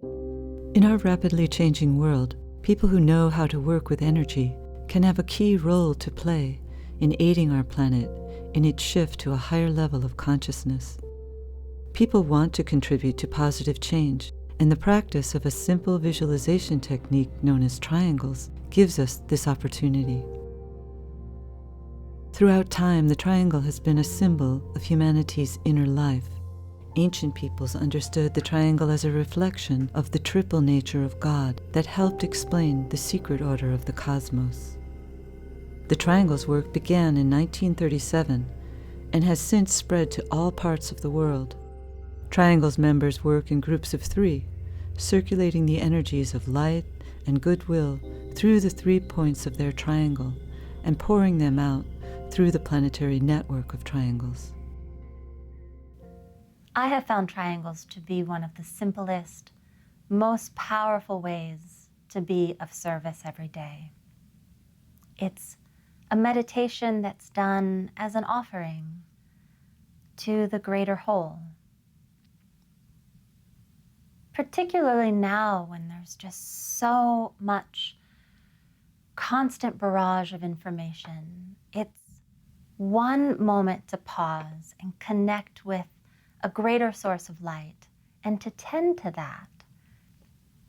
In our rapidly changing world, people who know how to work with energy can have a key role to play in aiding our planet in its shift to a higher level of consciousness. People want to contribute to positive change, and the practice of a simple visualization technique known as triangles gives us this opportunity. Throughout time, the triangle has been a symbol of humanity's inner life. Ancient peoples understood the triangle as a reflection of the triple nature of God that helped explain the secret order of the cosmos. The triangle's work began in 1937 and has since spread to all parts of the world. Triangle's members work in groups of 3, circulating the energies of light and goodwill through the 3 points of their triangle and pouring them out through the planetary network of triangles. I have found triangles to be one of the simplest, most powerful ways to be of service every day. It's a meditation that's done as an offering to the greater whole. Particularly now when there's just so much constant barrage of information, it's one moment to pause and connect with a greater source of light and to tend to that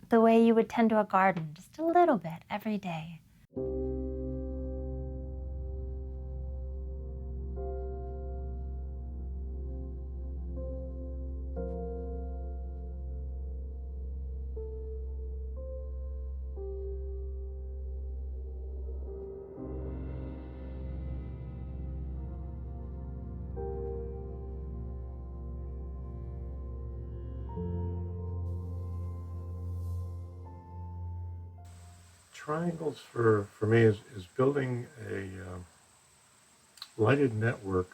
the way you would tend to a garden, just a little bit every day. Triangles for me is building a lighted network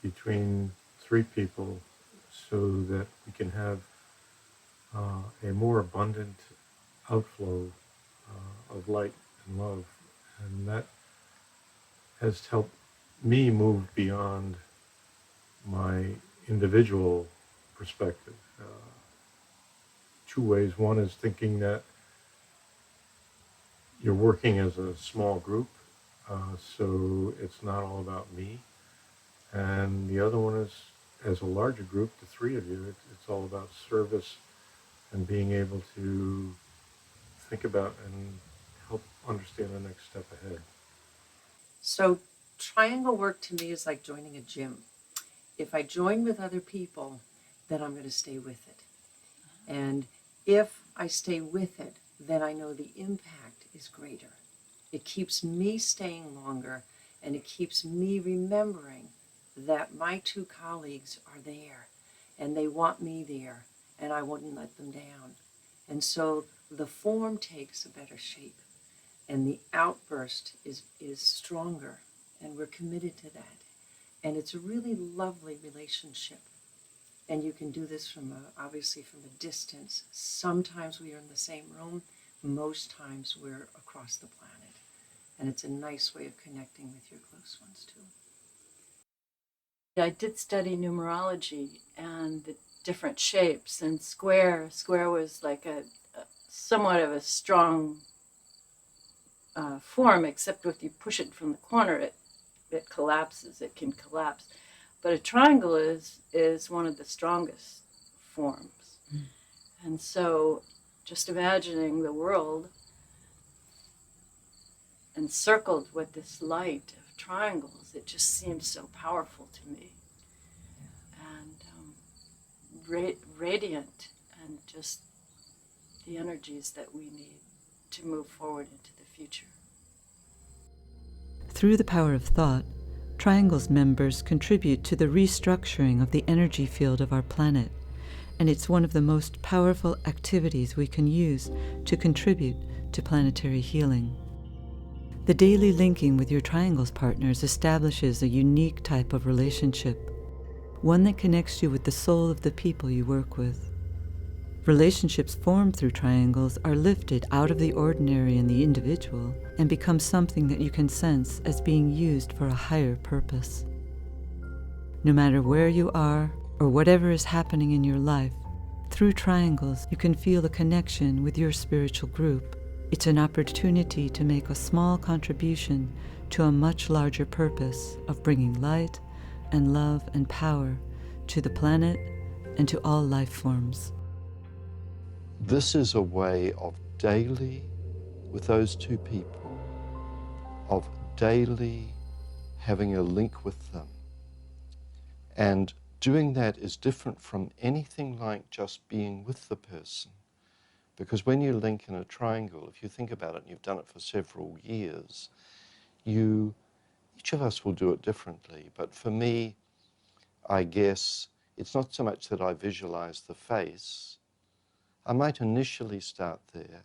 between 3 people so that we can have a more abundant outflow of light and love. And that has helped me move beyond my individual perspective. 2 ways. One is thinking that you're working as a small group, so it's not all about me. And the other one is, as a larger group, the 3 of you, it's all about service and being able to think about and help understand the next step ahead. So triangle work to me is like joining a gym. If I join with other people, then I'm going to stay with it. And if I stay with it, then I know the impact is greater. It keeps me staying longer, and it keeps me remembering that my 2 colleagues are there, and they want me there, and I wouldn't let them down. And so the form takes a better shape, and the outburst is stronger, and we're committed to that. And it's a really lovely relationship. And you can do this obviously from a distance. Sometimes we are in the same room. Most times we're across the planet. And it's a nice way of connecting with your close ones too. I did study numerology and the different shapes, and square was like a somewhat of a strong form, except if you push it from the corner, it collapses. It can collapse. But a triangle is one of the strongest forms. Mm. And so just imagining the world encircled with this light of triangles, it just seemed so powerful to me. And radiant, and just the energies that we need to move forward into the future. Through the power of thought, Triangle's members contribute to the restructuring of the energy field of our planet, and it's one of the most powerful activities we can use to contribute to planetary healing. The daily linking with your Triangles partners establishes a unique type of relationship, one that connects you with the soul of the people you work with. Relationships formed through triangles are lifted out of the ordinary and the individual and become something that you can sense as being used for a higher purpose. No matter where you are or whatever is happening in your life, Through triangles, you can feel a connection with your spiritual group. It's an opportunity to make a small contribution to a much larger purpose of bringing light and love and power to the planet and to all life forms. This is a way of daily, with those two people, of daily having a link with them. And doing that is different from anything like just being with the person. Because when you link in a triangle, if you think about it, and you've done it for several years, each of us will do it differently. But for me, I guess it's not so much that I visualize the face. I might initially start there,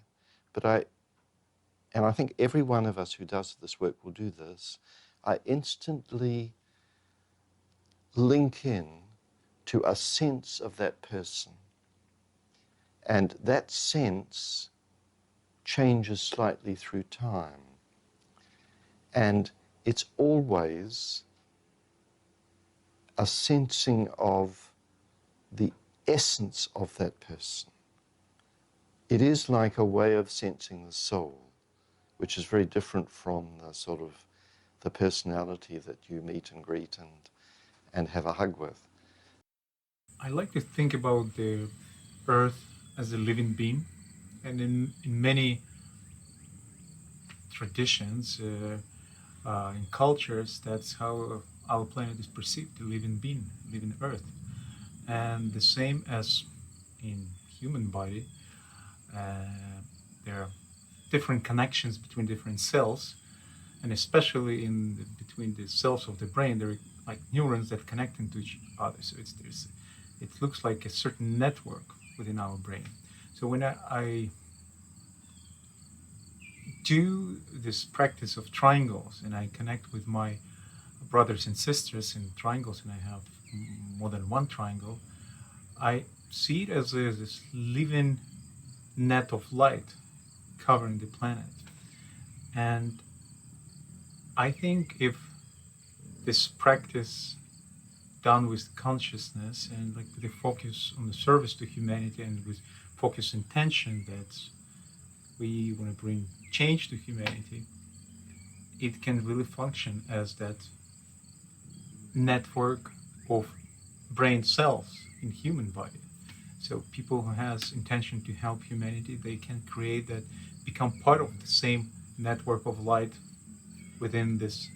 but I think every one of us who does this work will do this, I instantly link in to a sense of that person. And that sense changes slightly through time. And it's always a sensing of the essence of that person. It is like a way of sensing the soul, which is very different from the sort of the personality that you meet and greet and have a hug with. I like to think about the Earth as a living being, and in many traditions, in cultures, that's how our planet is perceived, the living being, living Earth. And the same as in human body, there are different connections between different cells, and especially between the cells of the brain, there are like neurons that connect into each other. So it looks like a certain network within our brain. So when I do this practice of triangles and I connect with my brothers and sisters in triangles, and I have more than one triangle, I see it as this living net of light covering the planet. And I think if this practice done with consciousness and like with a focus on the service to humanity and with focus intention that we want to bring change to humanity, it can really function as that network of brain cells in human body. So people who has intention to help humanity, they can create that, become part of the same network of light within this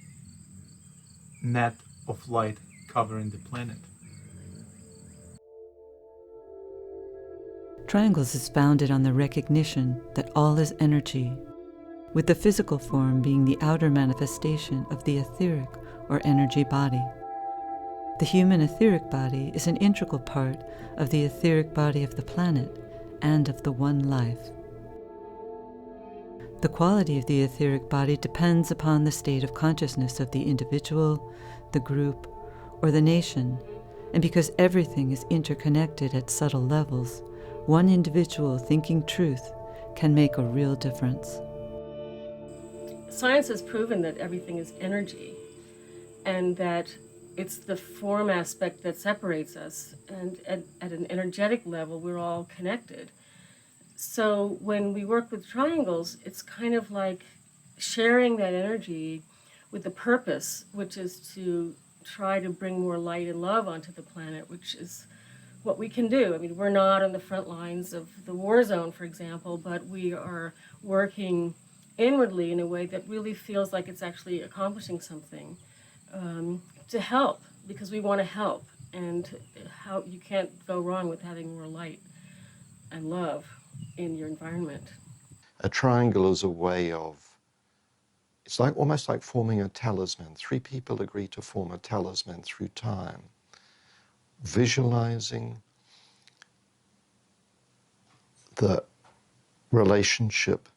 net of light covering the planet. Triangles is founded on the recognition that all is energy, with the physical form being the outer manifestation of the etheric or energy body. The human etheric body is an integral part of the etheric body of the planet and of the one life. The quality of the etheric body depends upon the state of consciousness of the individual, the group, or the nation, and because everything is interconnected at subtle levels, one individual thinking truth can make a real difference. Science has proven that everything is energy, and that it's the form aspect that separates us, and at an energetic level, we're all connected. So when we work with triangles, it's kind of like sharing that energy with the purpose, which is to try to bring more light and love onto the planet, which is what we can do. I mean, we're not on the front lines of the war zone, for example, but we are working inwardly in a way that really feels like it's actually accomplishing something to help, because we want to help, and how you can't go wrong with having more light and love in your environment. A triangle is a way of, it's like almost like forming a talisman. Three people agree to form a talisman through time, visualizing the relationship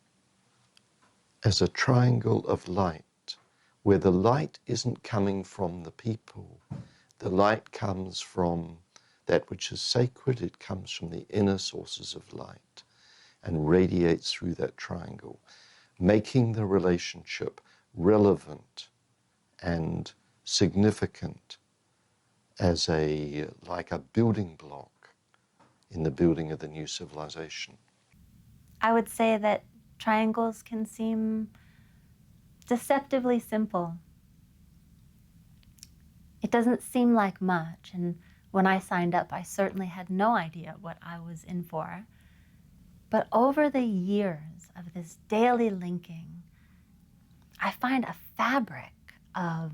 as a triangle of light, where the light isn't coming from the people. The light comes from that which is sacred. It comes from the inner sources of light and radiates through that triangle, making the relationship relevant and significant as like a building block in the building of the new civilization. I would say that triangles can seem deceptively simple. It doesn't seem like much, and when I signed up, I certainly had no idea what I was in for. But over the years of this daily linking, I find a fabric of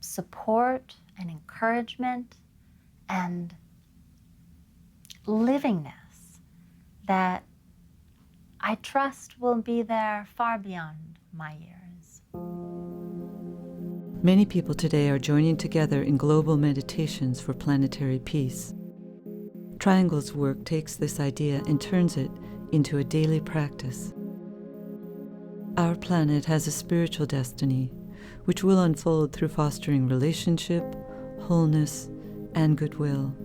support and encouragement and livingness that I trust will be there far beyond my years. Many people today are joining together in global meditations for planetary peace. Triangles work takes this idea and turns it into a daily practice. Our planet has a spiritual destiny, which will unfold through fostering relationship, wholeness, and goodwill.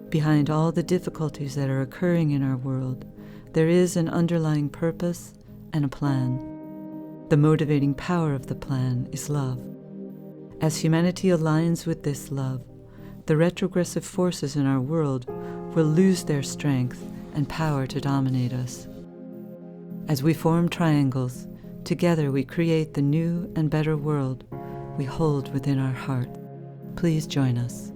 Behind all the difficulties that are occurring in our world, there is an underlying purpose and a plan. The motivating power of the plan is love. As humanity aligns with this love, the retrogressive forces in our world will lose their strength and power to dominate us. As we form triangles, together we create the new and better world we hold within our heart. Please join us.